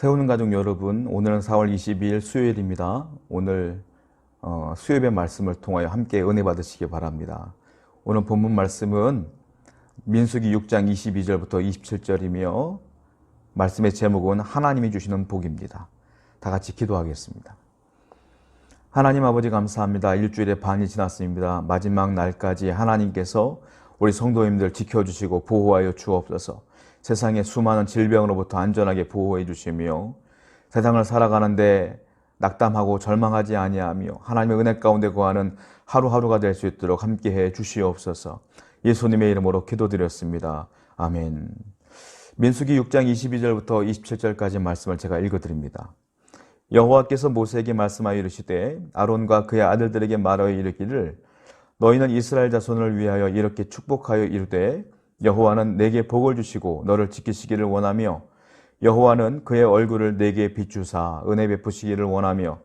세우는 가족 여러분, 오늘은 4월 22일 수요일입니다. 오늘 수요일의 말씀을 통하여 함께 은혜 받으시기 바랍니다. 오늘 본문 말씀은 민수기 6장 22절부터 27절이며 말씀의 제목은 하나님이 주시는 복입니다. 다 같이 기도하겠습니다. 하나님 아버지 감사합니다. 일주일의 반이 지났습니다. 마지막 날까지 하나님께서 우리 성도님들 지켜주시고 보호하여 주옵소서. 세상의 수많은 질병으로부터 안전하게 보호해 주시며 세상을 살아가는데 낙담하고 절망하지 아니하며 하나님의 은혜 가운데 거하는 하루하루가 될 수 있도록 함께해 주시옵소서. 예수님의 이름으로 기도드렸습니다. 아멘. 민수기 6장 22절부터 27절까지 말씀을 제가 읽어드립니다. 여호와께서 모세에게 말씀하여 이르시되 아론과 그의 아들들에게 말하여 이르기를 너희는 이스라엘 자손을 위하여 이렇게 축복하여 이르되 여호와는 내게 복을 주시고 너를 지키시기를 원하며 여호와는 그의 얼굴을 내게 비추사 은혜 베푸시기를 원하며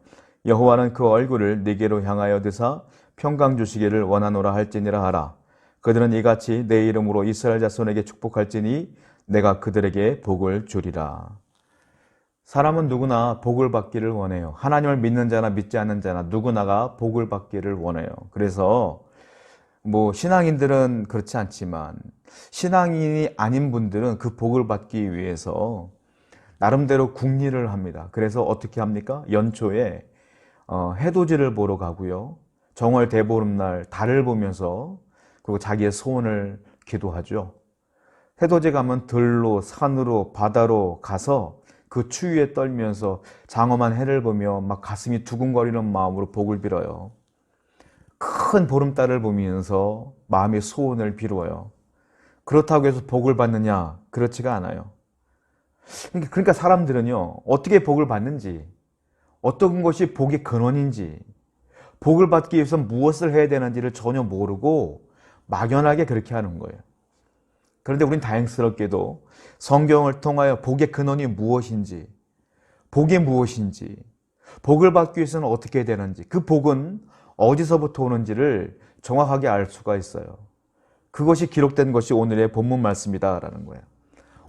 여호와는 그 얼굴을 내게로 향하여 드사 평강 주시기를 원하노라 할지니라 하라. 그들은 이같이 내 이름으로 이스라엘 자손에게 축복할지니 내가 그들에게 복을 주리라. 사람은 누구나 복을 받기를 원해요. 하나님을 믿는 자나 믿지 않는 자나 누구나가 복을 받기를 원해요. 그래서 신앙인들은 그렇지 않지만 신앙인이 아닌 분들은 그 복을 받기 위해서 나름대로 궁리를 합니다. 그래서 어떻게 합니까? 연초에 해돋이를 보러 가고요. 정월 대보름날 달을 보면서 그리고 자기의 소원을 기도하죠. 해돋이 가면 들로 산으로 바다로 가서 그 추위에 떨면서 장엄한 해를 보며 막 가슴이 두근거리는 마음으로 복을 빌어요. 큰 보름달을 보면서 마음의 소원을 비루어요. 그렇다고 해서 복을 받느냐? 그렇지가 않아요. 그러니까 사람들은요, 어떻게 복을 받는지, 어떤 것이 복의 근원인지, 복을 받기 위해서 무엇을 해야 되는지를 전혀 모르고 막연하게 그렇게 하는 거예요. 그런데 우린 다행스럽게도 성경을 통하여 복의 근원이 무엇인지, 복이 무엇인지, 복을 받기 위해서는 어떻게 해야 되는지, 그 복은 어디서부터 오는지를 정확하게 알 수가 있어요. 그것이 기록된 것이 오늘의 본문 말씀이다라는 거예요.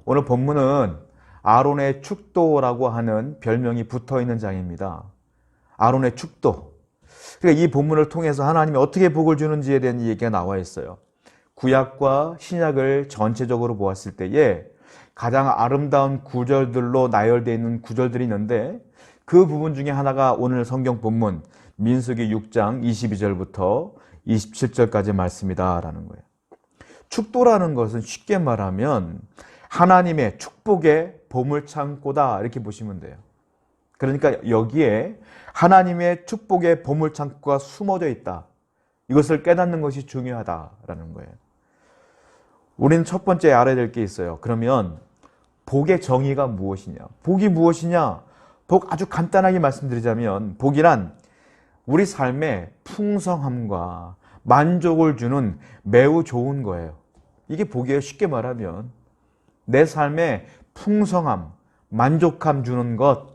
오늘 본문은 아론의 축도라고 하는 별명이 붙어있는 장입니다. 아론의 축도. 그러니까 이 본문을 통해서 하나님이 어떻게 복을 주는지에 대한 얘기가 나와 있어요. 구약과 신약을 전체적으로 보았을 때에 가장 아름다운 구절들로 나열되어 있는 구절들이 있는데 그 부분 중에 하나가 오늘 성경 본문 민수기 6장 22절부터 27절까지 말씀이다라는 거예요. 축도라는 것은 쉽게 말하면 하나님의 축복의 보물창고다 이렇게 보시면 돼요. 그러니까 여기에 하나님의 축복의 보물창고가 숨어져 있다. 이것을 깨닫는 것이 중요하다라는 거예요. 우리는 첫 번째 알아야 될 게 있어요. 그러면 복의 정의가 무엇이냐? 복이 무엇이냐? 복 아주 간단하게 말씀드리자면 복이란 우리 삶의 풍성함과 만족을 주는 매우 좋은 거예요. 이게 복이에요. 쉽게 말하면 내 삶에 풍성함, 만족감 주는 것,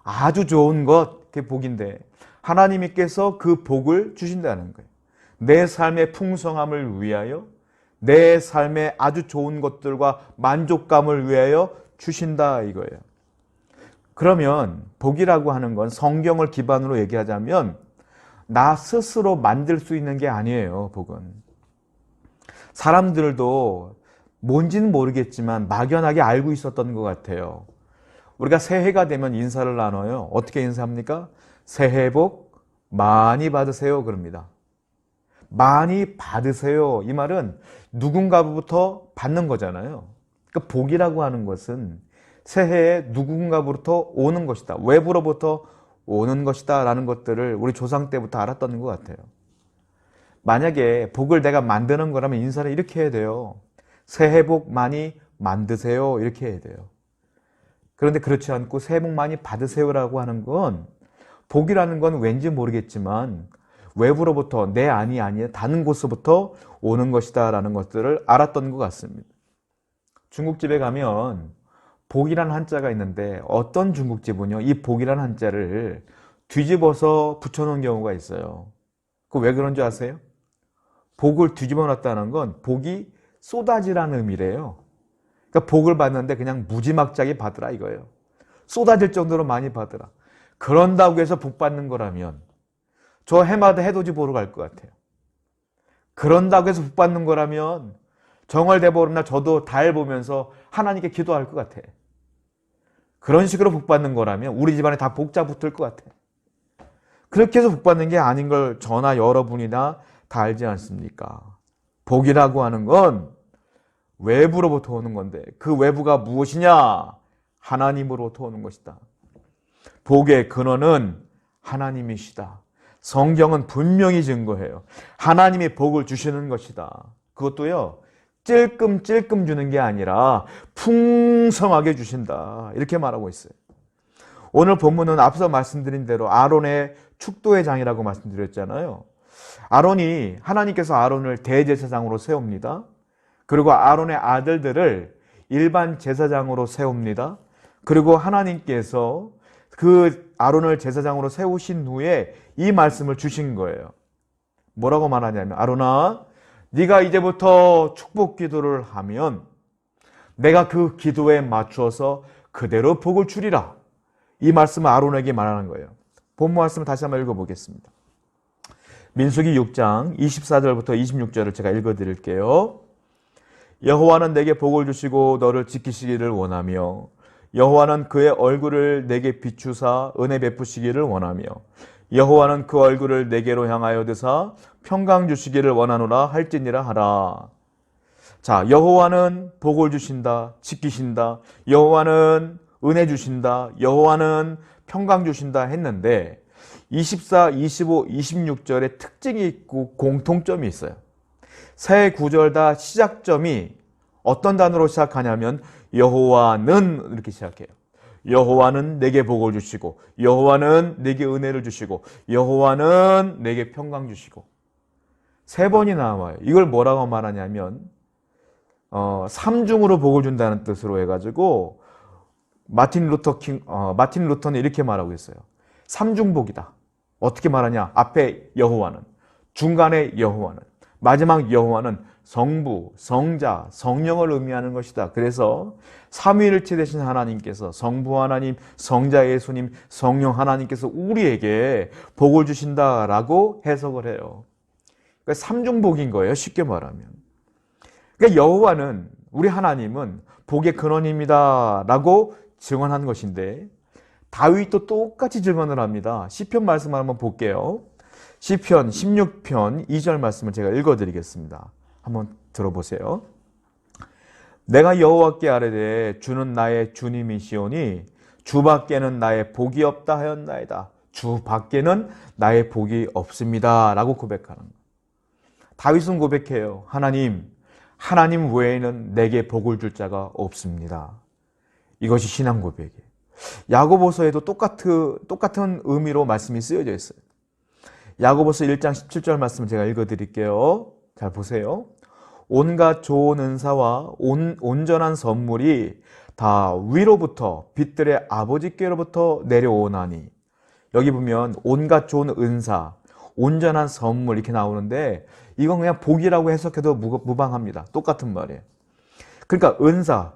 아주 좋은 것, 그게 복인데 하나님께서 그 복을 주신다는 거예요. 내 삶의 풍성함을 위하여 내 삶의 아주 좋은 것들과 만족감을 위하여 주신다 이거예요. 그러면 복이라고 하는 건 성경을 기반으로 얘기하자면 나 스스로 만들 수 있는 게 아니에요. 복은 사람들도 뭔지는 모르겠지만 막연하게 알고 있었던 것 같아요. 우리가 새해가 되면 인사를 나눠요. 어떻게 인사합니까? 새해 복 많이 받으세요 그럽니다. 많이 받으세요. 이 말은 누군가부터 받는 거잖아요. 그러니까 복이라고 하는 것은 새해에 누군가부터 오는 것이다. 외부로부터 오는 것이다 라는 것들을 우리 조상 때부터 알았던 것 같아요. 만약에 복을 내가 만드는 거라면 인사를 이렇게 해야 돼요. 새해 복 많이 만드세요 이렇게 해야 돼요. 그런데 그렇지 않고 새해 복 많이 받으세요라고 하는 건 복이라는 건 왠지 모르겠지만 외부로부터 내 안이 아니라 다른 곳으로부터 오는 것이다 라는 것들을 알았던 것 같습니다. 중국집에 가면 복이라는 한자가 있는데 어떤 중국집은요 이 복이라는 한자를 뒤집어서 붙여놓은 경우가 있어요. 그 왜 그런 줄 아세요? 복을 뒤집어 놨다는 건 복이 쏟아지라는 의미래요. 그러니까 복을 받는데 그냥 무지막지하게 받으라 이거예요. 쏟아질 정도로 많이 받으라. 그런다고 해서 복 받는 거라면 저 해마다 해돋이 보러 갈 것 같아요. 그런다고 해서 복 받는 거라면 정월 대보름날 저도 달 보면서 하나님께 기도할 것 같아. 그런 식으로 복 받는 거라면 우리 집안에 다 복자 붙을 것 같아. 그렇게 해서 복 받는 게 아닌 걸 저나 여러분이나 다 알지 않습니까? 복이라고 하는 건 외부로부터 오는 건데 그 외부가 무엇이냐? 하나님으로부터 오는 것이다. 복의 근원은 하나님이시다. 성경은 분명히 증거해요. 하나님이 복을 주시는 것이다. 그것도요, 찔끔찔끔 주는 게 아니라 풍성하게 주신다. 이렇게 말하고 있어요. 오늘 본문은 앞서 말씀드린 대로 아론의 축도의 장이라고 말씀드렸잖아요. 하나님께서 아론을 대제사장으로 세웁니다. 그리고 아론의 아들들을 일반 제사장으로 세웁니다. 그리고 하나님께서 그 아론을 제사장으로 세우신 후에 이 말씀을 주신 거예요. 뭐라고 말하냐면, 아론아, 네가 이제부터 축복 기도를 하면 내가 그 기도에 맞추어서 그대로 복을 주리라. 이 말씀을 아론에게 말하는 거예요. 본문 말씀을 다시 한번 읽어보겠습니다. 민수기 6장 24절부터 26절을 제가 읽어드릴게요. 여호와는 내게 복을 주시고 너를 지키시기를 원하며 여호와는 그의 얼굴을 내게 비추사 은혜 베푸시기를 원하며 여호와는 그 얼굴을 내게로 향하여 드사 평강 주시기를 원하노라 할지니라 하라. 자, 여호와는 복을 주신다, 지키신다, 여호와는 은혜 주신다, 여호와는 평강 주신다 했는데 24, 25, 26절에 특징이 있고 공통점이 있어요. 세 구절 다 시작점이 어떤 단어로 시작하냐면 여호와는 이렇게 시작해요. 여호와는 내게 복을 주시고 여호와는 내게 은혜를 주시고 여호와는 내게 평강 주시고 세 번이 나와요. 이걸 뭐라고 말하냐면 삼중으로 복을 준다는 뜻으로 해가지고 마틴 루터는 이렇게 말하고 있어요. 삼중복이다. 어떻게 말하냐? 앞에 여호와는, 중간에 여호와는, 마지막 여호와는 성부, 성자, 성령을 의미하는 것이다. 그래서 삼위일체 되신 하나님께서, 성부 하나님, 성자 예수님, 성령 하나님께서 우리에게 복을 주신다라고 해석을 해요. 그러니까 삼중복인 거예요. 쉽게 말하면. 그러니까 여호와는, 우리 하나님은 복의 근원입니다라고 증언한 것인데 다윗도 똑같이 증언을 합니다. 시편 말씀을 한번 볼게요. 시편 16편 2절 말씀을 제가 읽어드리겠습니다. 한번 들어보세요. 내가 여호와께 아뢰되 주는 나의 주님이시오니 주 밖에는 나의 복이 없다 하였나이다. 주 밖에는 나의 복이 없습니다 라고 고백하는 거예요. 다윗은 고백해요. 하나님 외에는 내게 복을 줄 자가 없습니다. 이것이 신앙 고백이에요. 야고보서에도 똑같은 의미로 말씀이 쓰여져 있어요. 야고보서 1장 17절 말씀을 제가 읽어드릴게요. 잘 보세요. 온갖 좋은 은사와 온전한 선물이 다 위로부터 빛들의 아버지께로부터 내려오나니. 여기 보면 온갖 좋은 은사, 온전한 선물 이렇게 나오는데 이건 그냥 복이라고 해석해도 무방합니다. 똑같은 말이에요. 그러니까 은사,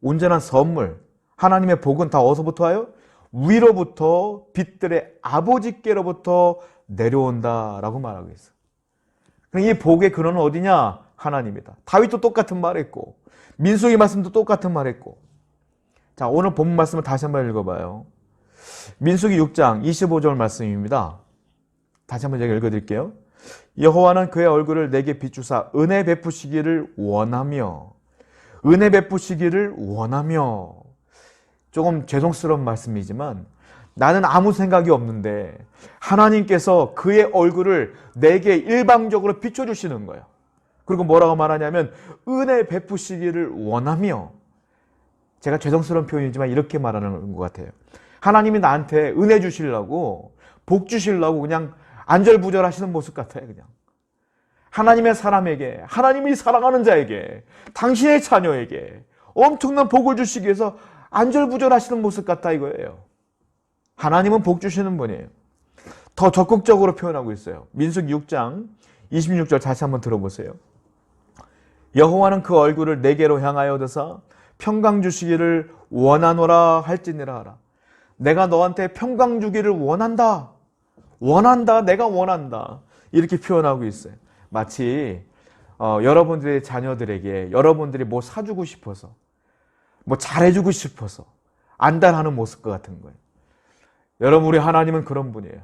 온전한 선물, 하나님의 복은 다 어디서부터 와요? 위로부터 빛들의 아버지께로부터 내려온다라고 말하고 있어요. 이 복의 근원은 어디냐? 하나님이다. 다윗도 똑같은 말했고 민수기 말씀도 똑같은 말했고. 자, 오늘 본문 말씀을 다시 한번 읽어봐요. 민수기 6장 25절 말씀입니다. 다시 한번 제가 읽어드릴게요. 여호와는 그의 얼굴을 내게 비추사 은혜 베푸시기를 원하며 조금 죄송스러운 말씀이지만 나는 아무 생각이 없는데 하나님께서 그의 얼굴을 내게 일방적으로 비춰주시는 거예요. 그리고 뭐라고 말하냐면 은혜 베푸시기를 원하며. 제가 죄송스러운 표현이지만 이렇게 말하는 것 같아요. 하나님이 나한테 은혜 주시려고 복 주시려고 그냥 안절부절하시는 모습 같아요. 그냥 하나님의 사람에게, 하나님이 사랑하는 자에게, 당신의 자녀에게 엄청난 복을 주시기 위해서 안절부절하시는 모습 같다 이거예요. 하나님은 복 주시는 분이에요. 더 적극적으로 표현하고 있어요. 민수기 6장 26절 다시 한번 들어보세요. 여호와는 그 얼굴을 내게로 향하여 드사 평강 주시기를 원하노라 할지니라 하라. 내가 너한테 평강 주기를 원한다. 원한다. 내가 원한다. 이렇게 표현하고 있어요. 마치 여러분들의 자녀들에게 여러분들이 뭐 사주고 싶어서, 뭐 잘해주고 싶어서 안달하는 모습과 같은 거예요. 여러분, 우리 하나님은 그런 분이에요.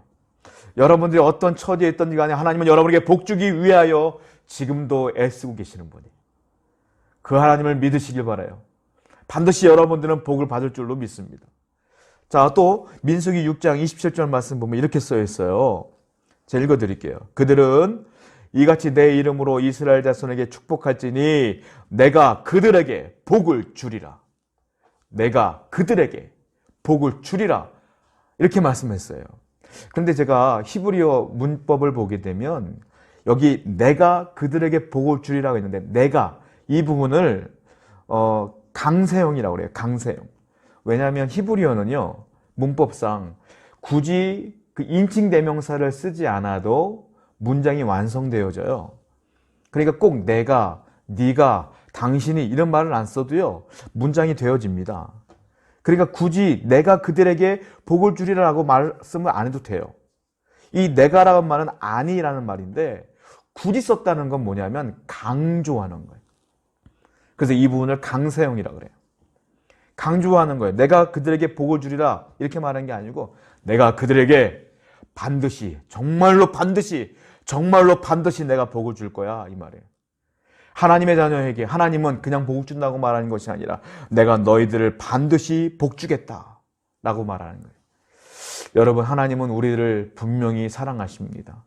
여러분들이 어떤 처지에 있든지 간에 하나님은 여러분에게 복 주기 위하여 지금도 애쓰고 계시는 분이에요. 그 하나님을 믿으시길 바라요. 반드시 여러분들은 복을 받을 줄로 믿습니다. 자, 또 민수기 6장 27절 말씀 보면 이렇게 써 있어요. 제가 읽어드릴게요. 그들은 이같이 내 이름으로 이스라엘 자손에게 축복할지니 내가 그들에게 복을 주리라. 내가 그들에게 복을 주리라. 이렇게 말씀했어요. 그런데 제가 히브리어 문법을 보게 되면 여기 내가 그들에게 복을 주리라고 했는데 내가 이 부분을 강세형이라고 그래요. 강세형. 왜냐하면 히브리어는요, 문법상 굳이 그 인칭 대명사를 쓰지 않아도 문장이 완성되어져요. 그러니까 꼭 내가, 네가, 당신이 이런 말을 안 써도요, 문장이 되어집니다. 그러니까 굳이 내가 그들에게 복을 주리라고 말씀을 안 해도 돼요. 이 내가라는 말은 아니라는 말인데 굳이 썼다는 건 뭐냐면 강조하는 거예요. 그래서 이 부분을 강세형이라고 그래요. 강조하는 거예요. 내가 그들에게 복을 주리라 이렇게 말한 게 아니고 내가 그들에게 반드시, 정말로 반드시 내가 복을 줄 거야 이 말이에요. 하나님의 자녀에게 하나님은 그냥 복을 준다고 말하는 것이 아니라 내가 너희들을 반드시 복 주겠다 라고 말하는 거예요. 여러분, 하나님은 우리를 분명히 사랑하십니다.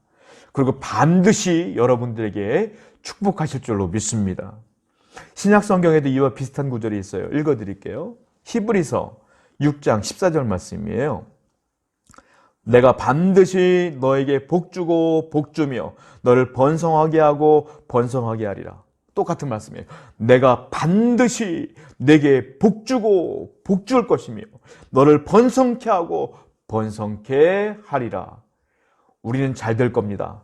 그리고 반드시 여러분들에게 축복하실 줄로 믿습니다. 신약 성경에도 이와 비슷한 구절이 있어요. 읽어드릴게요. 히브리서 6장 14절 말씀이에요. 내가 반드시 너에게 복 주고 복 주며 너를 번성하게 하고 번성하게 하리라. 똑같은 말씀이에요. 내가 반드시 내게 복 주고 복 줄 것이며 너를 번성케 하고 번성케 하리라. 우리는 잘 될 겁니다.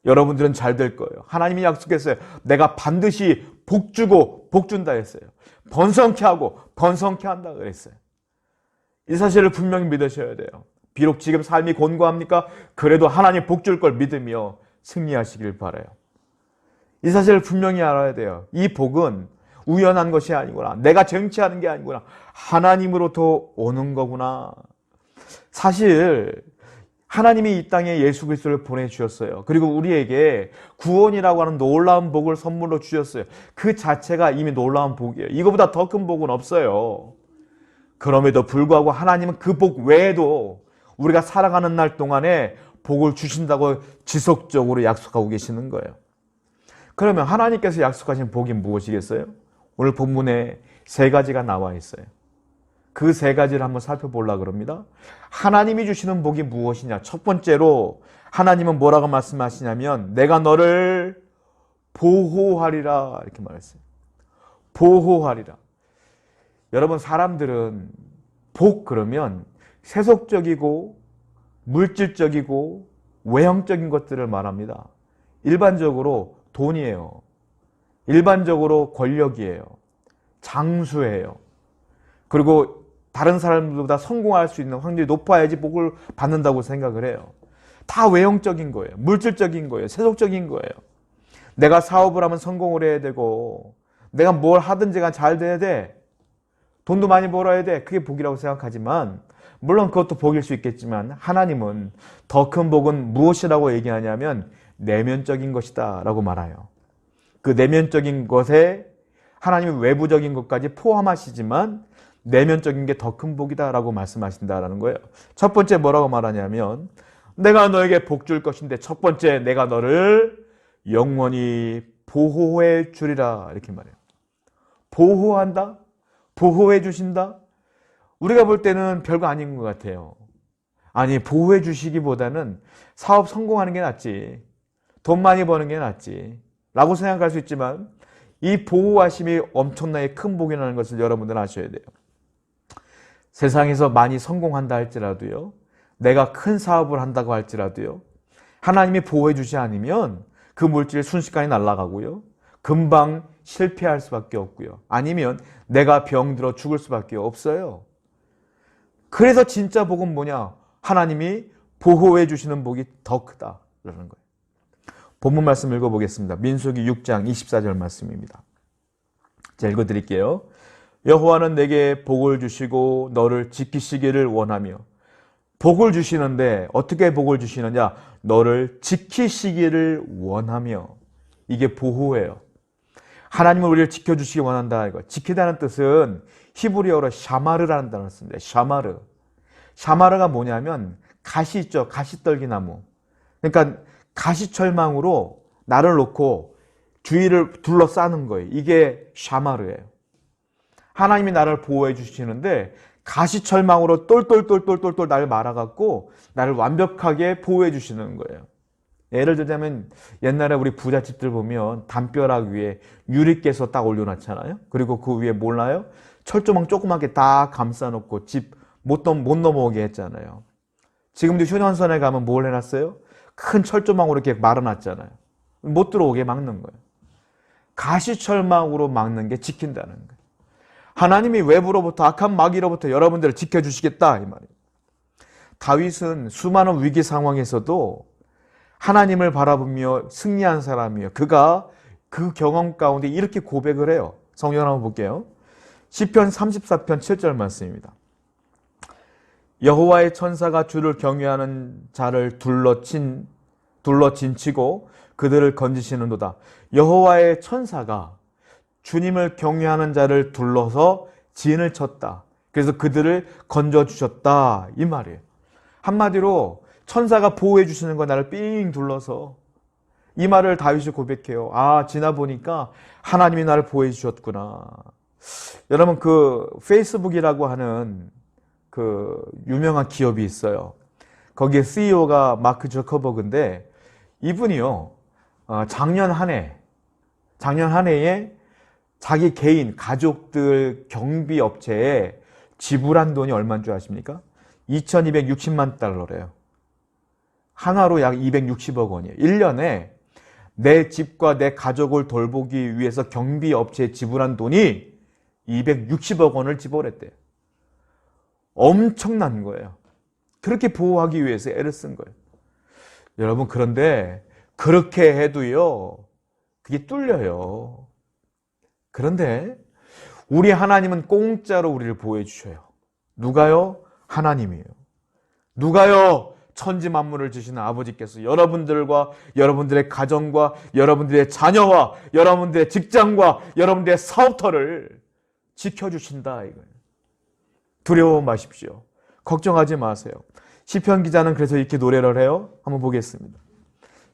여러분들은 잘 될 거예요. 하나님이 약속했어요. 내가 반드시 복 주고 복 준다 했어요. 번성케 하고 번성케 한다 그랬어요. 이 사실을 분명히 믿으셔야 돼요. 비록 지금 삶이 곤고합니까? 그래도 하나님 복 줄 걸 믿으며 승리하시길 바라요. 이 사실을 분명히 알아야 돼요. 이 복은 우연한 것이 아니구나. 내가 쟁취하는 게 아니구나. 하나님으로부터 오는 거구나. 사실 하나님이 이 땅에 예수 그리스도를 보내주셨어요. 그리고 우리에게 구원이라고 하는 놀라운 복을 선물로 주셨어요. 그 자체가 이미 놀라운 복이에요. 이거보다 더 큰 복은 없어요. 그럼에도 불구하고 하나님은 그 복 외에도 우리가 살아가는 날 동안에 복을 주신다고 지속적으로 약속하고 계시는 거예요. 그러면 하나님께서 약속하신 복이 무엇이겠어요? 오늘 본문에 세 가지가 나와 있어요. 그 세 가지를 한번 살펴보려고 합니다. 하나님이 주시는 복이 무엇이냐? 첫 번째로 하나님은 뭐라고 말씀하시냐면 내가 너를 보호하리라 이렇게 말했어요. 보호하리라. 여러분, 사람들은 복 그러면 세속적이고 물질적이고 외형적인 것들을 말합니다. 일반적으로 돈이에요. 일반적으로 권력이에요. 장수예요. 그리고 다른 사람들보다 성공할 수 있는 확률이 높아야지 복을 받는다고 생각을 해요. 다 외형적인 거예요. 물질적인 거예요. 세속적인 거예요. 내가 사업을 하면 성공을 해야 되고 내가 뭘 하든지 간 잘 돼야 돼. 돈도 많이 벌어야 돼. 그게 복이라고 생각하지만 물론 그것도 복일 수 있겠지만 하나님은 더 큰 복은 무엇이라고 얘기하냐면 내면적인 것이다 라고 말해요. 그 내면적인 것에 하나님은 외부적인 것까지 포함하시지만 내면적인 게 더 큰 복이다 라고 말씀하신다라는 거예요. 첫 번째 뭐라고 말하냐면 내가 너에게 복 줄 것인데 첫 번째 내가 너를 영원히 보호해 주리라 이렇게 말해요. 보호한다? 보호해 주신다? 우리가 볼 때는 별거 아닌 것 같아요. 아니, 보호해 주시기보다는 사업 성공하는 게 낫지, 돈 많이 버는 게 낫지 라고 생각할 수 있지만 이 보호하심이 엄청나게 큰 복이라는 것을 여러분들은 아셔야 돼요. 세상에서 많이 성공한다 할지라도요, 내가 큰 사업을 한다고 할지라도요, 하나님이 보호해 주지 않으면 그 물질이 순식간에 날아가고요, 금방 실패할 수밖에 없고요. 아니면 내가 병들어 죽을 수밖에 없어요. 그래서 진짜 복은 뭐냐? 하나님이 보호해 주시는 복이 더 크다. 그러는 거예요. 본문 말씀 읽어보겠습니다. 민수기 6장 24절 말씀입니다. 자, 읽어드릴게요. 여호와는 내게 복을 주시고 너를 지키시기를 원하며. 복을 주시는데 어떻게 복을 주시느냐? 너를 지키시기를 원하며. 이게 보호예요. 하나님은 우리를 지켜주시기 원한다. 이거. 지키다는 뜻은 히브리어로 샤마르라는 단어를 씁니다. 샤마르. 샤마르가 뭐냐면 가시 있죠. 가시떨기나무. 그러니까 가시철망으로 나를 놓고 주위를 둘러싸는 거예요. 이게 샤마르예요. 하나님이 나를 보호해 주시는데 가시철망으로 똘똘똘똘똘똘 나를 말아갖고 나를 완벽하게 보호해 주시는 거예요. 예를 들자면 옛날에 우리 부잣집들 보면 담벼락 위에 유리깨서 딱 올려놨잖아요. 그리고 그 위에 몰라요? 철조망 조그맣게 딱 감싸놓고 집 못 넘어오게 했잖아요. 지금도 휴전선에 가면 뭘 해놨어요? 큰 철조망으로 이렇게 말아놨잖아요. 못 들어오게 막는 거예요. 가시철망으로 막는 게 지킨다는 거예요. 하나님이 외부로부터 악한 마귀로부터 여러분들을 지켜주시겠다 이 말이에요. 다윗은 수많은 위기 상황에서도 하나님을 바라보며 승리한 사람이에요. 그가 그 경험 가운데 이렇게 고백을 해요. 성경 한번 볼게요. 시편 34편 7절 말씀입니다. 여호와의 천사가 주를 경외하는 자를 둘러진치고 그들을 건지시는도다. 여호와의 천사가 주님을 경외하는 자를 둘러서 진을 쳤다. 그래서 그들을 건져주셨다 이 말이에요. 한마디로 천사가 보호해 주시는 거 나를 삥 둘러서. 이 말을 다윗이 고백해요. 아, 지나보니까 하나님이 나를 보호해 주셨구나. 여러분, 그 페이스북이라고 하는 그 유명한 기업이 있어요. 거기에 CEO가 마크 저커버그인데 이분이요, 작년 한 해에 자기 개인 가족들 경비 업체에 지불한 돈이 얼마인 줄 아십니까? 2260만 달러래요. 하나로 약 260억 원이에요. 1년에 내 집과 내 가족을 돌보기 위해서 경비 업체에 지불한 돈이 260억 원을 지불했대요. 엄청난 거예요. 그렇게 보호하기 위해서 애를 쓴 거예요. 여러분, 그런데 그렇게 해도요, 그게 뚫려요. 그런데 우리 하나님은 공짜로 우리를 보호해 주셔요. 누가요? 하나님이에요. 누가요? 천지 만물을 지시는 아버지께서 여러분들과 여러분들의 가정과 여러분들의 자녀와 여러분들의 직장과 여러분들의 사업터를 지켜주신다 이거예요. 두려워 마십시오. 걱정하지 마세요. 시편 기자는 그래서 이렇게 노래를 해요. 한번 보겠습니다.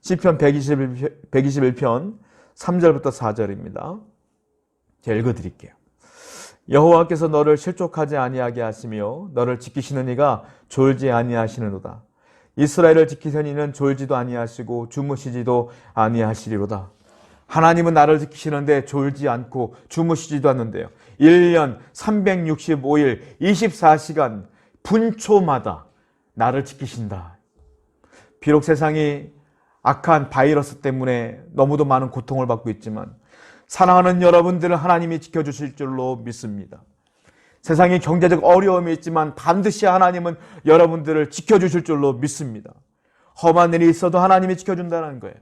시편 121편 3절부터 4절입니다. 제가 읽어드릴게요. 여호와께서 너를 실족하지 아니하게 하시며 너를 지키시는 이가 졸지 아니하시는도다. 이스라엘을 지키시는 이는 졸지도 아니하시고 주무시지도 아니하시리로다. 하나님은 나를 지키시는데 졸지 않고 주무시지도 않는데요. 1년 365일 24시간 분초마다 나를 지키신다. 비록 세상이 악한 바이러스 때문에 너무도 많은 고통을 받고 있지만 사랑하는 여러분들을 하나님이 지켜주실 줄로 믿습니다. 세상에 경제적 어려움이 있지만 반드시 하나님은 여러분들을 지켜주실 줄로 믿습니다. 험한 일이 있어도 하나님이 지켜준다는 거예요.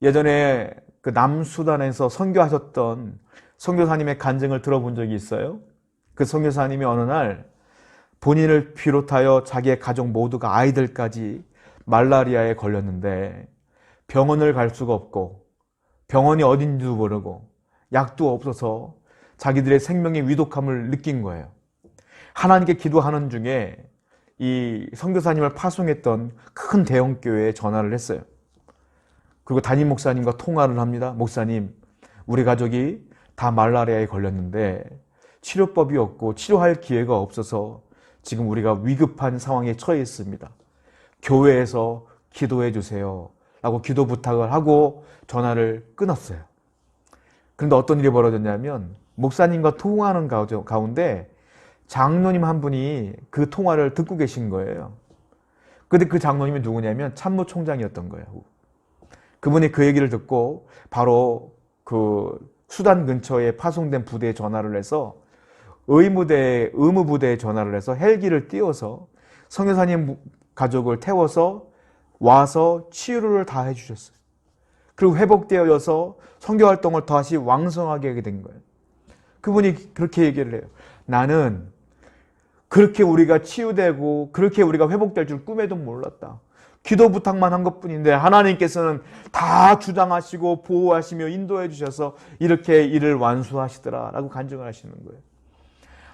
예전에 그 남수단에서 선교하셨던 선교사님의 간증을 들어본 적이 있어요. 그 선교사님이 어느 날 본인을 비롯하여 자기의 가족 모두가 아이들까지 말라리아에 걸렸는데 병원을 갈 수가 없고 병원이 어딘지도 모르고 약도 없어서 자기들의 생명의 위독함을 느낀 거예요. 하나님께 기도하는 중에 이 선교사님을 파송했던 큰 대형교회에 전화를 했어요. 그리고 담임 목사님과 통화를 합니다. 목사님, 우리 가족이 다 말라리아에 걸렸는데 치료법이 없고 치료할 기회가 없어서 지금 우리가 위급한 상황에 처해 있습니다. 교회에서 기도해 주세요 라고 기도 부탁을 하고 전화를 끊었어요. 그런데 어떤 일이 벌어졌냐면 목사님과 통화하는 가운데 장로님 한 분이 그 통화를 듣고 계신 거예요. 그런데 그 장로님이 누구냐면 참모총장이었던 거예요. 그분이 그 얘기를 듣고 바로 그 수단 근처에 파송된 부대에 전화를 해서 의무부대에 전화를 해서 헬기를 띄워서 선교사님 가족을 태워서 와서 치유를 다 해주셨어요. 그리고 회복되어져서 선교활동을 다시 왕성하게 하게 된 거예요. 그분이 그렇게 얘기를 해요. 나는 그렇게 우리가 치유되고 그렇게 우리가 회복될 줄 꿈에도 몰랐다. 기도 부탁만 한 것뿐인데 하나님께서는 다 주장하시고 보호하시며 인도해 주셔서 이렇게 일을 완수하시더라 라고 간증을 하시는 거예요.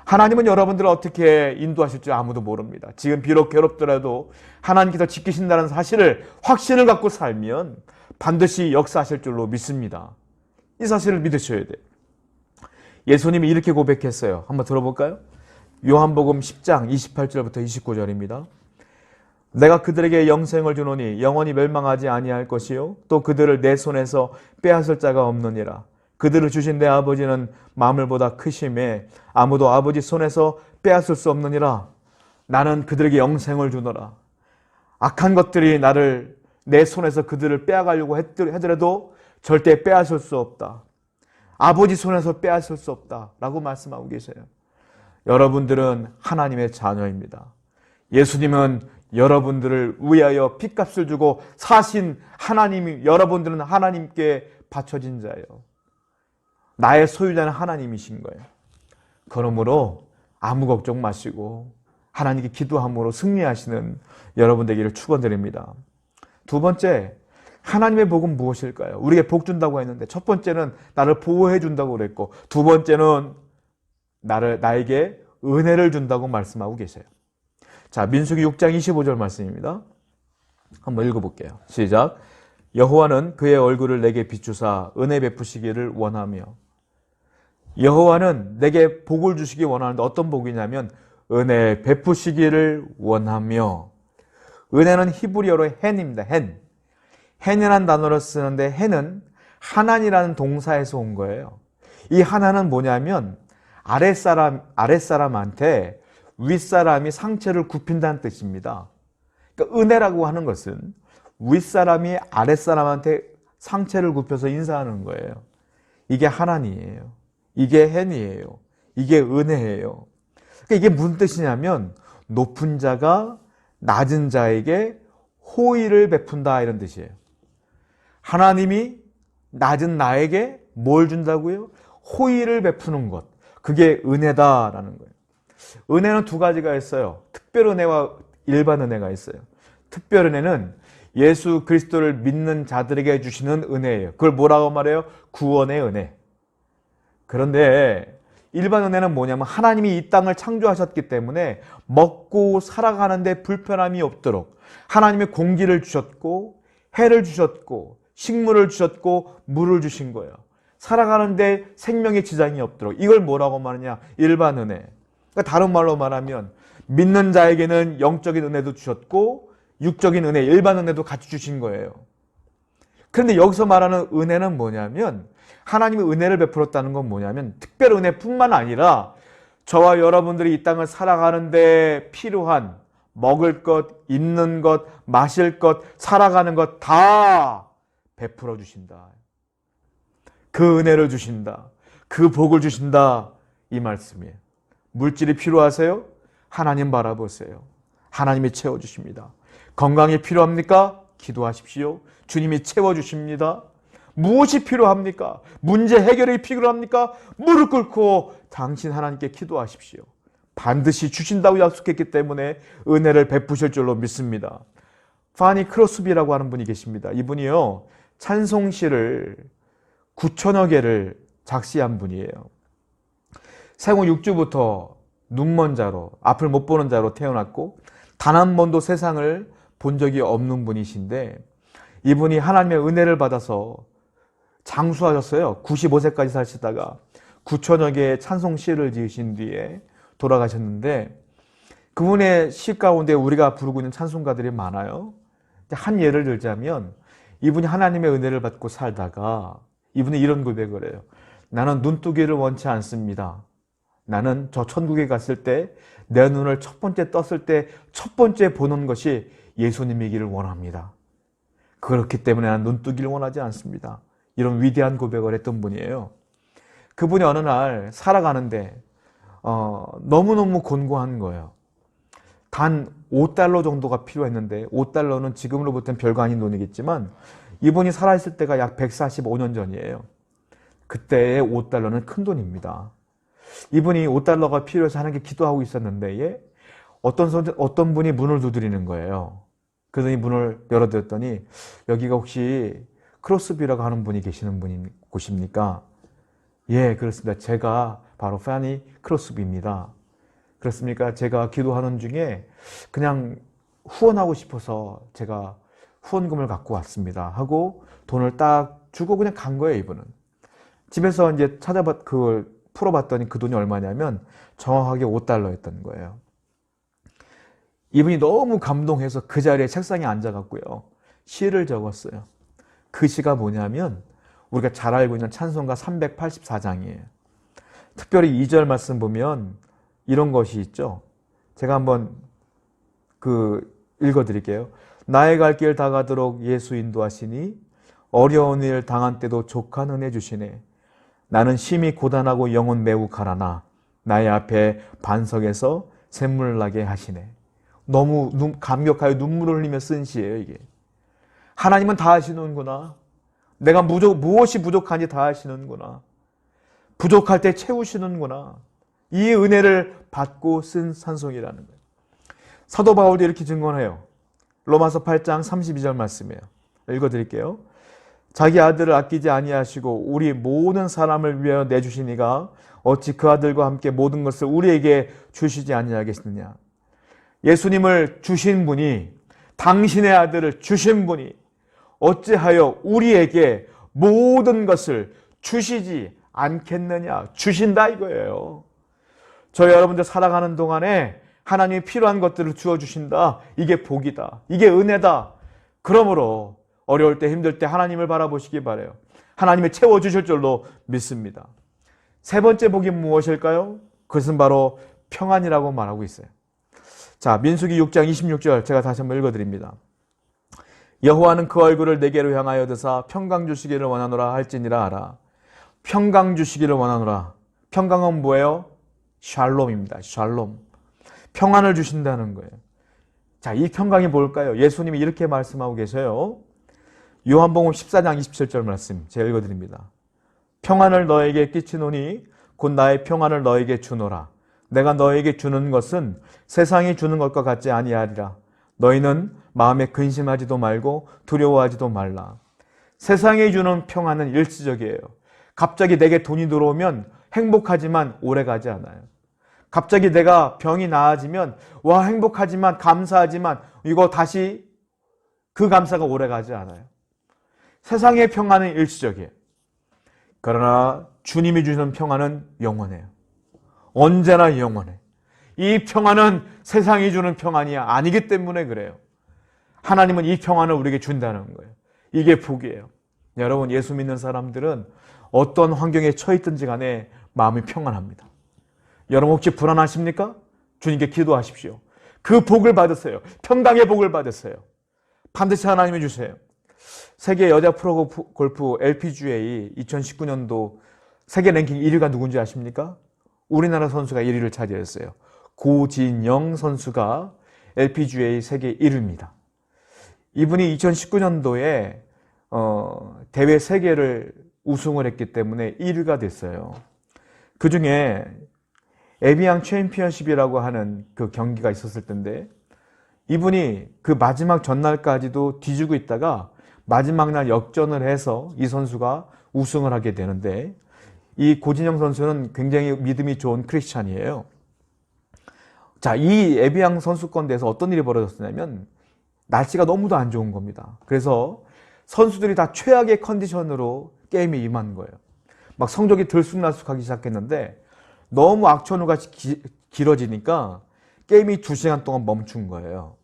하나님은 여러분들을 어떻게 인도하실 줄 아무도 모릅니다. 지금 비록 괴롭더라도 하나님께서 지키신다는 사실을 확신을 갖고 살면 반드시 역사하실 줄로 믿습니다. 이 사실을 믿으셔야 돼요. 예수님이 이렇게 고백했어요. 한번 들어볼까요? 요한복음 10장 28절부터 29절입니다. 내가 그들에게 영생을 주노니 영원히 멸망하지 아니할 것이요 또 그들을 내 손에서 빼앗을 자가 없느니라. 그들을 주신 내 아버지는 만물보다 크심에 아무도 아버지 손에서 빼앗을 수 없느니라. 나는 그들에게 영생을 주노라. 악한 것들이 나를 내 손에서 그들을 빼앗으려고 하더라도 절대 빼앗을 수 없다. 아버지 손에서 빼앗을 수 없다 라고 말씀하고 계세요. 여러분들은 하나님의 자녀입니다. 예수님은 여러분들을 위하여 핏값을 주고 사신 하나님이, 여러분들은 하나님께 바쳐진 자예요. 나의 소유자는 하나님이신 거예요. 그러므로 아무 걱정 마시고 하나님께 기도함으로 승리하시는 여러분 되기를 축원드립니다. 두 번째, 하나님의 복은 무엇일까요? 우리에게 복 준다고 했는데 첫 번째는 나를 보호해 준다고 그랬고 두 번째는 나에게 은혜를 준다고 말씀하고 계세요. 자, 민수기 6장 25절 말씀입니다. 한번 읽어볼게요. 시작. 여호와는 그의 얼굴을 내게 비추사 은혜 베푸시기를 원하며. 여호와는 내게 복을 주시기 원하는데 어떤 복이냐면 은혜 베푸시기를 원하며. 은혜는 히브리어로 헨입니다. 헨이라는 단어를 쓰는데 헨은 하나니라는 동사에서 온 거예요. 이 하나는 뭐냐면 아랫사람한테 윗사람이 상체를 굽힌다는 뜻입니다. 그러니까 은혜라고 하는 것은 윗사람이 아랫사람한테 상체를 굽혀서 인사하는 거예요. 이게 하나니예요. 이게 헨이에요. 이게 은혜예요. 그러니까 이게 무슨 뜻이냐면 높은 자가 낮은 자에게 호의를 베푼다 이런 뜻이에요. 하나님이 낮은 나에게 뭘 준다고요? 호의를 베푸는 것. 그게 은혜다라는 거예요. 은혜는 두 가지가 있어요. 특별 은혜와 일반 은혜가 있어요. 특별 은혜는 예수 그리스도를 믿는 자들에게 주시는 은혜예요. 그걸 뭐라고 말해요? 구원의 은혜. 그런데 일반 은혜는 뭐냐면 하나님이 이 땅을 창조하셨기 때문에 먹고 살아가는데 불편함이 없도록 하나님의 공기를 주셨고 해를 주셨고 식물을 주셨고 물을 주신 거예요. 살아가는데 생명의 지장이 없도록. 이걸 뭐라고 말하냐? 일반 은혜. 그러니까 다른 말로 말하면 믿는 자에게는 영적인 은혜도 주셨고 육적인 은혜, 일반 은혜도 같이 주신 거예요. 그런데 여기서 말하는 은혜는 뭐냐면 하나님이 은혜를 베풀었다는 건 뭐냐면 특별 은혜뿐만 아니라 저와 여러분들이 이 땅을 살아가는데 필요한 먹을 것, 입는 것, 마실 것, 살아가는 것 다 베풀어 주신다. 그 은혜를 주신다. 그 복을 주신다. 이 말씀이에요. 물질이 필요하세요? 하나님 바라보세요. 하나님이 채워주십니다. 건강이 필요합니까? 기도하십시오. 주님이 채워주십니다. 무엇이 필요합니까? 문제 해결이 필요합니까? 무릎 꿇고 당신 하나님께 기도하십시오. 반드시 주신다고 약속했기 때문에 은혜를 베푸실 줄로 믿습니다. 파니 크로스비라고 하는 분이 계십니다. 이분이요, 찬송시를 9,000여 개를 작시한 분이에요. 생후 6주부터 눈먼 자로, 앞을 못 보는 자로 태어났고 단 한 번도 세상을 본 적이 없는 분이신데 이분이 하나님의 은혜를 받아서 장수하셨어요. 95세까지 사시다가 9,000여 개의 찬송시를 지으신 뒤에 돌아가셨는데 그분의 시 가운데 우리가 부르고 있는 찬송가들이 많아요. 한 예를 들자면 이분이 하나님의 은혜를 받고 살다가 이분이 이런 고백을 해요. 나는 눈뜨기를 원치 않습니다. 나는 저 천국에 갔을 때 내 눈을 첫 번째 떴을 때 첫 번째 보는 것이 예수님이기를 원합니다. 그렇기 때문에 나는 눈뜨기를 원하지 않습니다. 이런 위대한 고백을 했던 분이에요. 그분이 어느 날 살아가는데 너무너무 곤고한 거예요. 단 5달러 정도가 필요했는데 5달러는 지금으로부터는 별거 아닌 돈이겠지만 이분이 살아있을 때가 약 145년 전이에요. 그때의 5달러는 큰 돈입니다. 이분이 5달러가 필요해서 하나님께 기도하고 있었는데 어떤 분이 문을 두드리는 거예요. 그러더니 문을 열어드렸더니 여기가 혹시 크로스비라고 하는 분이 계시는 곳입니까? 예, 그렇습니다. 제가 바로 파니 크로스비입니다. 그렇습니까? 제가 기도하는 중에 그냥 후원하고 싶어서 제가 후원금을 갖고 왔습니다. 하고 돈을 딱 주고 그냥 간 거예요, 이분은. 집에서 이제 그걸 풀어봤더니 그 돈이 얼마냐면 정확하게 5달러였던 거예요. 이분이 너무 감동해서 그 자리에 책상에 앉아갖고요. 시를 적었어요. 그 시가 뭐냐면 우리가 잘 알고 있는 찬송가 384장이에요. 특별히 2절 말씀 보면 이런 것이 있죠. 제가 한번 읽어드릴게요. 나의 갈 길 다가도록 예수 인도하시니 어려운 일 당한 때도 족한 은혜 주시네. 나는 심히 고단하고 영혼 매우 가라나 나의 앞에 반석에서 샘물 나게 하시네. 너무 감격하여 눈물을 흘리며 쓴 시예요, 이게. 하나님은 다 하시는구나. 내가 무엇이 부족한지 다 하시는구나. 부족할 때 채우시는구나. 이 은혜를 받고 쓴 찬송이라는 거예요. 사도 바울도 이렇게 증언해요. 로마서 8장 32절 말씀이에요. 읽어드릴게요. 자기 아들을 아끼지 아니하시고 우리 모든 사람을 위하여 내주시니가 어찌 그 아들과 함께 모든 것을 우리에게 주시지 아니하겠느냐. 예수님을 주신 분이, 당신의 아들을 주신 분이 어찌하여 우리에게 모든 것을 주시지 않겠느냐. 주신다 이거예요. 저희 여러분들 살아가는 동안에 하나님이 필요한 것들을 주어주신다. 이게 복이다. 이게 은혜다. 그러므로 어려울 때 힘들 때 하나님을 바라보시기 바라요. 하나님이 채워주실 줄로 믿습니다. 세 번째 복이 무엇일까요? 그것은 바로 평안이라고 말하고 있어요. 자, 민수기 6장 26절 제가 다시 한번 읽어드립니다. 여호와는 그 얼굴을 내게로 향하여 드사 평강 주시기를 원하노라 할지니라 하라. 평강 주시기를 원하노라. 평강은 뭐예요? 샬롬입니다. 샬롬. 평안을 주신다는 거예요. 자, 이 평강이 뭘까요? 예수님이 이렇게 말씀하고 계세요. 요한복음 14장 27절 말씀 제가 읽어드립니다. 평안을 너에게 끼치노니 곧 나의 평안을 너에게 주노라. 내가 너에게 주는 것은 세상이 주는 것과 같지 아니하리라. 너희는 마음에 근심하지도 말고 두려워하지도 말라. 세상이 주는 평안은 일시적이에요. 갑자기 내게 돈이 들어오면 행복하지만 오래가지 않아요. 갑자기 내가 병이 나아지면 와 행복하지만 감사하지만 이거 다시 그 감사가 오래가지 않아요. 세상의 평안은 일시적이에요. 그러나 주님이 주시는 평안은 영원해요. 언제나 영원해. 이 평안은 세상이 주는 평안이 아니기 때문에 그래요. 하나님은 이 평안을 우리에게 준다는 거예요. 이게 복이에요. 여러분, 예수 믿는 사람들은 어떤 환경에 처했든지 간에 마음이 평안합니다. 여러분 혹시 불안하십니까? 주님께 기도하십시오. 그 복을 받으세요. 평강의 복을 받으세요. 반드시 하나님이 주세요. 세계 여자 프로골프 LPGA 2019년도 세계 랭킹 1위가 누군지 아십니까? 우리나라 선수가 1위를 차지했어요. 고진영 선수가 LPGA 세계 1위입니다. 이분이 2019년도에 대회 3개를 우승을 했기 때문에 1위가 됐어요. 그 중에 에비앙 챔피언십이라고 하는 그 경기가 있었을 텐데 이분이 그 마지막 전날까지도 뒤지고 있다가 마지막 날 역전을 해서 이 선수가 우승을 하게 되는데 이 고진영 선수는 굉장히 믿음이 좋은 크리스찬이에요. 자, 이 에비앙 선수권 대회에서 어떤 일이 벌어졌냐면 날씨가 너무도 안 좋은 겁니다. 그래서 선수들이 다 최악의 컨디션으로 게임에 임한 거예요. 막 성적이 들쑥날쑥하기 시작했는데 너무 악천후가 길어지니까 게임이 2시간 동안 멈춘 거예요.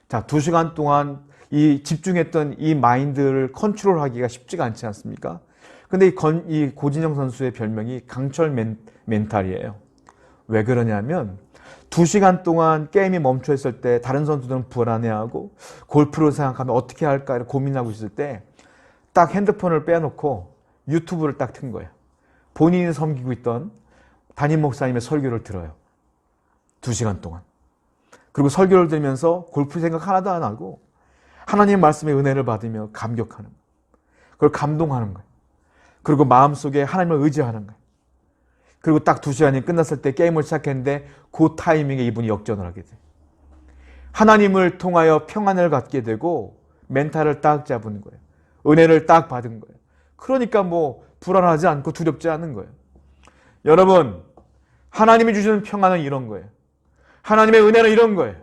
자, 2시간 동안 이 집중했던 이 마인드를 컨트롤하기가 쉽지가 않지 않습니까? 근데 이 고진영 선수의 별명이 강철 멘탈이에요. 왜 그러냐면 2시간 동안 게임이 멈춰 있을 때 다른 선수들은 불안해하고 골프를 생각하면 어떻게 할까 고민하고 있을 때 딱 핸드폰을 빼놓고 유튜브를 딱 튼 거예요. 본인이 섬기고 있던 담임 목사님의 설교를 들어요. 2시간 동안. 그리고 설교를 들으면서 골프 생각 하나도 안 하고 하나님의 말씀의 은혜를 받으며 감격하는 거예요. 그걸 감동하는 거예요. 그리고 마음속에 하나님을 의지하는 거예요. 그리고 딱 2시간이 끝났을 때 게임을 시작했는데 그 타이밍에 이분이 역전을 하게 돼요. 하나님을 통하여 평안을 갖게 되고 멘탈을 딱 잡은 거예요. 은혜를 딱 받은 거예요. 그러니까 뭐 불안하지 않고 두렵지 않은 거예요. 여러분, 하나님이 주시는 평안은 이런 거예요. 하나님의 은혜는 이런 거예요.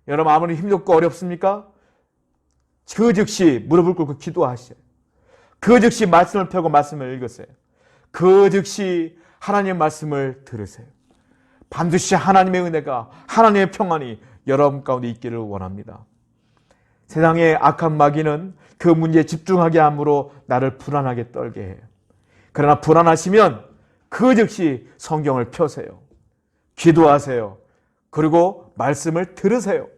여러분, 아무리 힘겹고 어렵습니까? 그 즉시 무릎을 꿇고 기도하셔요. 그 즉시 말씀을 펴고 말씀을 읽으세요. 그 즉시 하나님의 말씀을 들으세요. 반드시 하나님의 은혜가, 하나님의 평안이 여러분 가운데 있기를 원합니다. 세상의 악한 마귀는 그 문제에 집중하게 함으로 나를 불안하게 떨게 해요. 그러나 불안하시면 그 즉시 성경을 펴세요. 기도하세요. 그리고 말씀을 들으세요.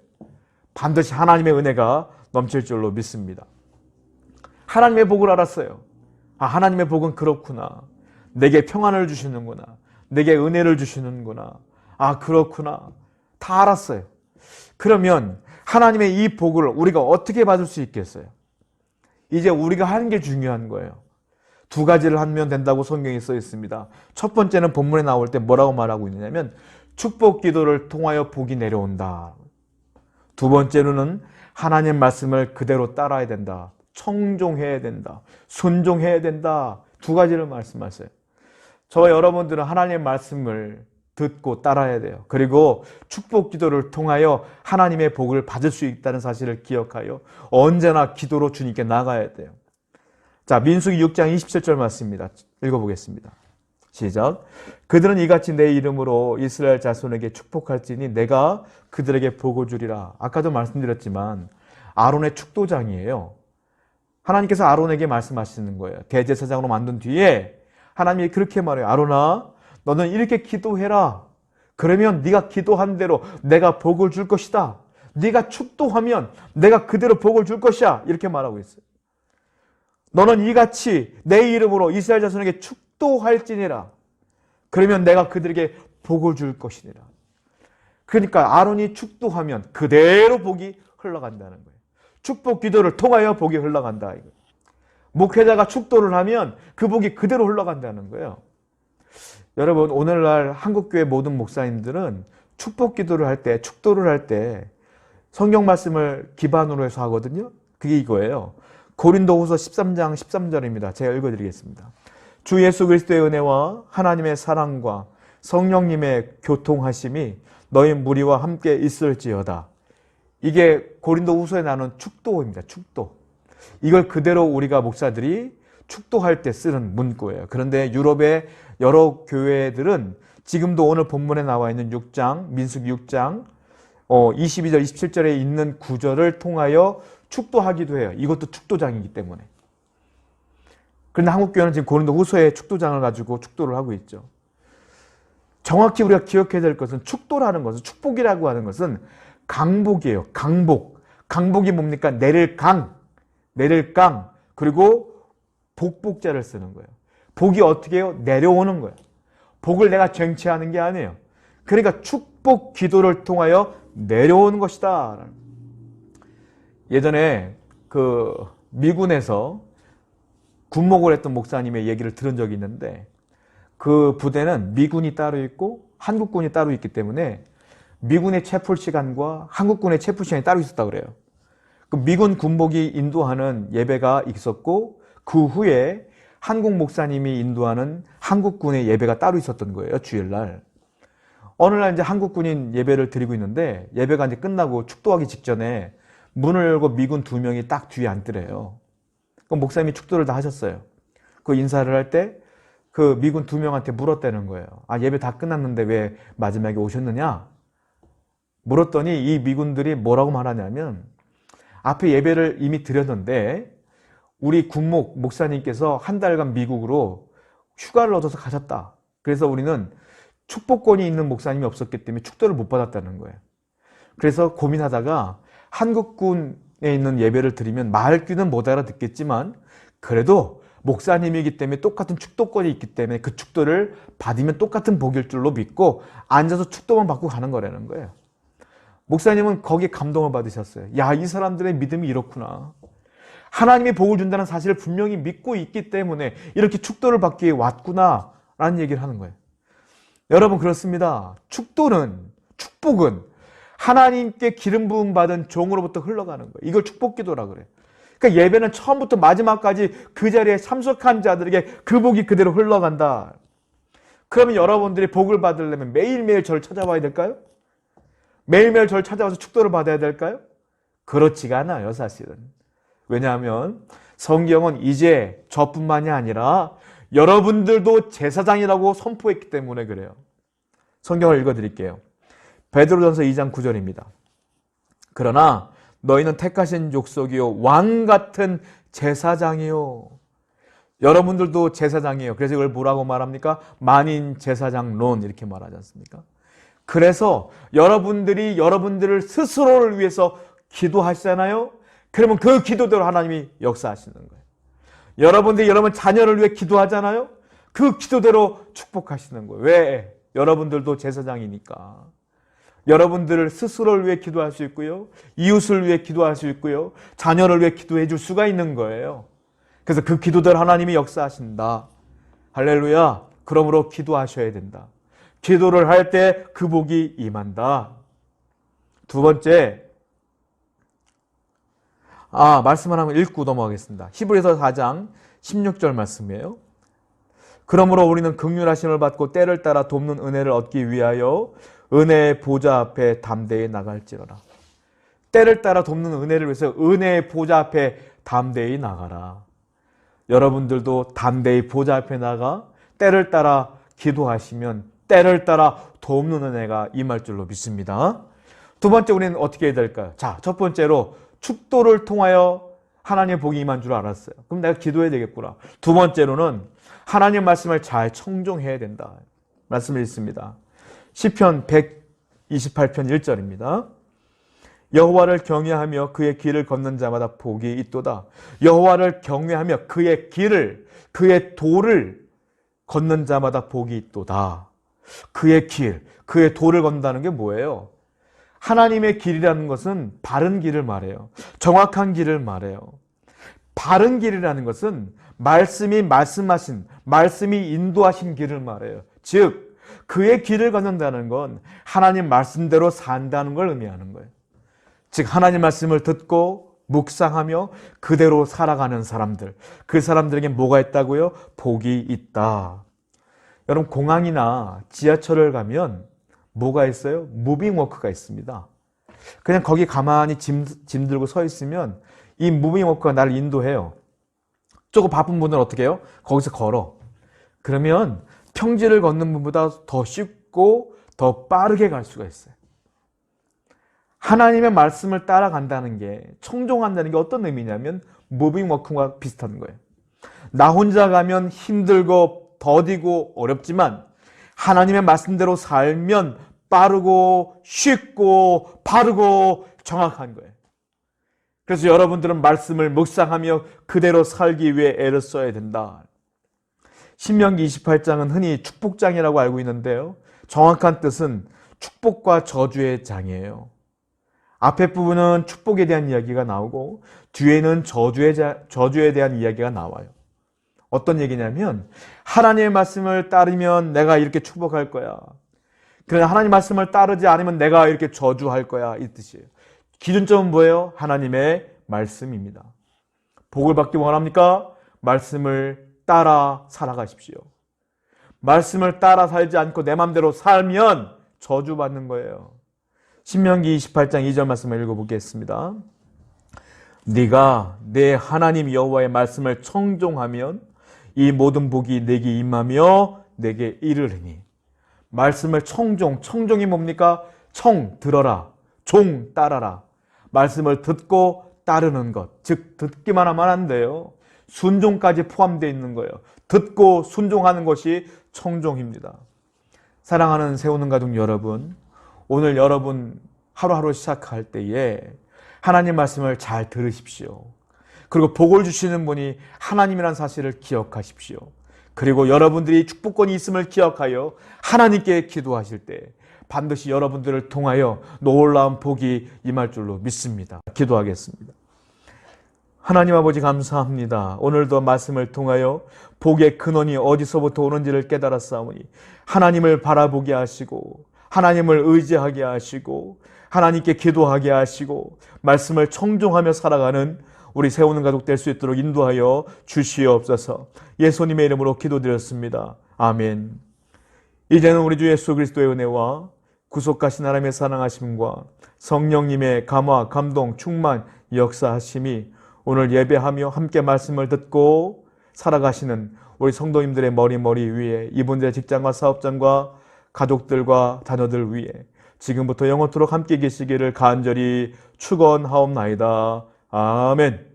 반드시 하나님의 은혜가 넘칠 줄로 믿습니다. 하나님의 복을 알았어요. 아, 하나님의 복은 그렇구나. 내게 평안을 주시는구나. 내게 은혜를 주시는구나. 아, 그렇구나. 다 알았어요. 그러면 하나님의 이 복을 우리가 어떻게 받을 수 있겠어요? 이제 우리가 하는 게 중요한 거예요. 2가지를 하면 된다고 성경에 써 있습니다. 첫 번째는 본문에 나올 때 뭐라고 말하고 있느냐면 축복 기도를 통하여 복이 내려온다. 2번째로는 하나님 말씀을 그대로 따라야 된다. 청종해야 된다. 순종해야 된다. 2가지를 말씀하세요. 저와 여러분들은 하나님의 말씀을 듣고 따라야 돼요. 그리고 축복 기도를 통하여 하나님의 복을 받을 수 있다는 사실을 기억하여 언제나 기도로 주님께 나가야 돼요. 자, 민수기 6장 27절 말씀입니다. 읽어보겠습니다. 시작. 그들은 이같이 내 이름으로 이스라엘 자손에게 축복할지니 내가 그들에게 복을 주리라. 아까도 말씀드렸지만 아론의 축도장이에요. 하나님께서 아론에게 말씀하시는 거예요. 대제사장으로 만든 뒤에 하나님이 그렇게 말해요. 아론아, 너는 이렇게 기도해라. 그러면 네가 기도한 대로 내가 복을 줄 것이다. 네가 축도하면 내가 그대로 복을 줄 것이야. 이렇게 말하고 있어요. 너는 이같이 내 이름으로 이스라엘 자손에게 축도할지니라. 그러면 내가 그들에게 복을 줄 것이니라. 그러니까 아론이 축도하면 그대로 복이 흘러간다는 거예요. 축복 기도를 통하여 복이 흘러간다. 목회자가 축도를 하면 그 복이 그대로 흘러간다는 거예요. 여러분, 오늘날 한국교회 모든 목사님들은 축복 기도를 할 때, 축도를 할 때 성경 말씀을 기반으로 해서 하거든요. 그게 이거예요. 고린도후서 13장 13절입니다. 제가 읽어드리겠습니다. 주 예수 그리스도의 은혜와 하나님의 사랑과 성령님의 교통하심이 너희 무리와 함께 있을지어다. 이게 고린도후서에 나오는 축도입니다. 축도. 이걸 그대로 우리가 목사들이 축도할 때 쓰는 문구예요. 그런데 유럽의 여러 교회들은 지금도 오늘 본문에 나와 있는 6장, 민수기 6장 22절, 27절에 있는 구절을 통하여 축도하기도 해요. 이것도 축도장이기 때문에. 그런데 한국교회는 지금 고린도후서의 축도장을 가지고 축도를 하고 있죠. 정확히 우리가 기억해야 될 것은 축도라는 것은, 축복이라고 하는 것은 강복이에요. 강복. 강복이 뭡니까? 내릴 강, 그리고 복복자를 쓰는 거예요. 복이 어떻게 해요? 내려오는 거예요. 복을 내가 쟁취하는 게 아니에요. 그러니까 축복 기도를 통하여 내려오는 것이다. 예전에 그 미군에서 군목을 했던 목사님의 얘기를 들은 적이 있는데 그 부대는 미군이 따로 있고 한국군이 따로 있기 때문에 미군의 체풀 시간과 한국군의 체풀 시간이 따로 있었다고 그래요. 그 미군 군복이 인도하는 예배가 있었고 그 후에 한국 목사님이 인도하는 한국군의 예배가 따로 있었던 거예요. 주일날. 어느 날 이제 한국군인 예배를 드리고 있는데 예배가 이제 끝나고 축도하기 직전에 문을 열고 미군 2명이 딱 뒤에 앉더래요. 그 목사님이 축도를 다 하셨어요. 그 인사를 할 때 그 미군 2명한테 물었다는 거예요. 아, 예배 다 끝났는데 왜 마지막에 오셨느냐? 물었더니 이 미군들이 뭐라고 말하냐면 앞에 예배를 이미 드렸는데 우리 군목 목사님께서 한 달간 미국으로 휴가를 얻어서 가셨다. 그래서 우리는 축복권이 있는 목사님이 없었기 때문에 축도를 못 받았다는 거예요. 그래서 고민하다가 한국군에 있는 예배를 드리면 말귀는 못 알아듣겠지만 그래도 목사님이기 때문에 똑같은 축도권이 있기 때문에 그 축도를 받으면 똑같은 복일 줄로 믿고 앉아서 축도만 받고 가는 거라는 거예요. 목사님은 거기에 감동을 받으셨어요. 야, 이 사람들의 믿음이 이렇구나. 하나님이 복을 준다는 사실을 분명히 믿고 있기 때문에 이렇게 축도를 받기 위해 왔구나 라는 얘기를 하는 거예요. 여러분, 그렇습니다. 축복은 하나님께 기름 부음 받은 종으로부터 흘러가는 거예요. 이걸 축복기도라 그래요. 그러니까 예배는 처음부터 마지막까지 그 자리에 참석한 자들에게 그 복이 그대로 흘러간다. 그러면 여러분들이 복을 받으려면 매일매일 저를 찾아와야 될까요? 매일매일 저를 찾아와서 축도를 받아야 될까요? 그렇지가 않아요, 사실은. 왜냐하면 성경은 이제 저뿐만이 아니라 여러분들도 제사장이라고 선포했기 때문에 그래요. 성경을 읽어드릴게요. 베드로전서 2장 9절입니다. 그러나 너희는 택하신 족속이요 왕 같은 제사장이요. 여러분들도 제사장이에요. 그래서 이걸 뭐라고 말합니까? 만인 제사장론 이렇게 말하지 않습니까? 그래서 여러분들이 여러분들을 스스로를 위해서 기도하시잖아요. 그러면 그 기도대로 하나님이 역사하시는 거예요. 여러분들이 여러분 자녀를 위해 기도하잖아요. 그 기도대로 축복하시는 거예요. 왜? 여러분들도 제사장이니까. 여러분들을 스스로를 위해 기도할 수 있고요. 이웃을 위해 기도할 수 있고요. 자녀를 위해 기도해 줄 수가 있는 거예요. 그래서 그 기도대로 하나님이 역사하신다. 할렐루야. 그러므로 기도하셔야 된다. 기도를 할 때 그 복이 임한다. 두 번째, 말씀 하나만 읽고 넘어가겠습니다. 히브리서 4장 16절 말씀이에요. 그러므로 우리는 긍휼하심을 받고 때를 따라 돕는 은혜를 얻기 위하여 은혜의 보좌 앞에 담대히 나갈지어라. 때를 따라 돕는 은혜를 위해서 은혜의 보좌 앞에 담대히 나가라. 여러분들도 담대히 보좌 앞에 나가 때를 따라 기도하시면 때를 따라 돕는 은혜가 임할 줄로 믿습니다. 두 번째, 우리는 어떻게 해야 될까요? 자, 첫 번째로 축도를 통하여 하나님의 복이 임한 줄 알았어요. 그럼 내가 기도해야 되겠구나. 두 번째로는 하나님의 말씀을 잘 청종해야 된다. 말씀을 읽습니다. 시편 128편 1절입니다. 여호와를 경외하며 그의 길을 걷는 자마다 복이 있도다. 여호와를 경외하며 그의 길을, 그의 도를 걷는 자마다 복이 있도다. 그의 길, 그의 도를 건다는 게 뭐예요? 하나님의 길이라는 것은 바른 길을 말해요. 정확한 길을 말해요. 바른 길이라는 것은 말씀이 말씀하신, 말씀이 인도하신 길을 말해요. 즉 그의 길을 걷는다는 건 하나님 말씀대로 산다는 걸 의미하는 거예요. 즉 하나님 말씀을 듣고 묵상하며 그대로 살아가는 사람들, 그 사람들에게 뭐가 있다고요? 복이 있다. 여러분, 공항이나 지하철을 가면 뭐가 있어요? 무빙워크가 있습니다. 그냥 거기 가만히 짐 들고 서 있으면 이 무빙워크가 나를 인도해요. 조금 바쁜 분들은 어떻게 해요? 거기서 걸어. 그러면 평지를 걷는 분보다 더 쉽고 더 빠르게 갈 수가 있어요. 하나님의 말씀을 따라간다는 게, 청종한다는 게 어떤 의미냐면 무빙워크와 비슷한 거예요. 나 혼자 가면 힘들고 더디고 어렵지만 하나님의 말씀대로 살면 빠르고 쉽고 바르고 정확한 거예요. 그래서 여러분들은 말씀을 묵상하며 그대로 살기 위해 애를 써야 된다. 신명기 28장은 흔히 축복장이라고 알고 있는데요. 정확한 뜻은 축복과 저주의 장이에요. 앞에 부분은 축복에 대한 이야기가 나오고 뒤에는 저주에 대한 이야기가 나와요. 어떤 얘기냐면 하나님의 말씀을 따르면 내가 이렇게 축복할 거야. 그러나 하나님 말씀을 따르지 않으면 내가 이렇게 저주할 거야, 이 뜻이에요. 기준점은 뭐예요? 하나님의 말씀입니다. 복을 받기 원합니까? 말씀을 따라 살아가십시오. 말씀을 따라 살지 않고 내 맘대로 살면 저주받는 거예요. 신명기 28장 2절 말씀을 읽어보겠습니다. 네가 내 하나님 여호와의 말씀을 청종하면 이 모든 복이 내게 임하며 내게 이르리니. 말씀을 청종이 뭡니까? 들어라. 종, 따라라. 말씀을 듣고 따르는 것. 즉 듣기만 하면 안 돼요. 순종까지 포함되어 있는 거예요. 듣고 순종하는 것이 청종입니다. 사랑하는 세우는 가족 여러분, 오늘 여러분 하루하루 시작할 때에 하나님 말씀을 잘 들으십시오. 그리고 복을 주시는 분이 하나님이라는 사실을 기억하십시오. 그리고 여러분들이 축복권이 있음을 기억하여 하나님께 기도하실 때 반드시 여러분들을 통하여 놀라운 복이 임할 줄로 믿습니다. 기도하겠습니다. 하나님 아버지 감사합니다. 오늘도 말씀을 통하여 복의 근원이 어디서부터 오는지를 깨달았사오니 하나님을 바라보게 하시고 하나님을 의지하게 하시고 하나님께 기도하게 하시고 말씀을 청종하며 살아가는 우리 세우는 가족 될 수 있도록 인도하여 주시옵소서. 예수님의 이름으로 기도드렸습니다. 아멘. 이제는 우리 주 예수 그리스도의 은혜와 구속하신 하나님의 사랑하심과 성령님의 감화, 감동, 충만, 역사하심이 오늘 예배하며 함께 말씀을 듣고 살아가시는 우리 성도님들의 머리 위에, 이분들의 직장과 사업장과 가족들과 자녀들 위에 지금부터 영원토록 함께 계시기를 간절히 축원하옵나이다. 아멘.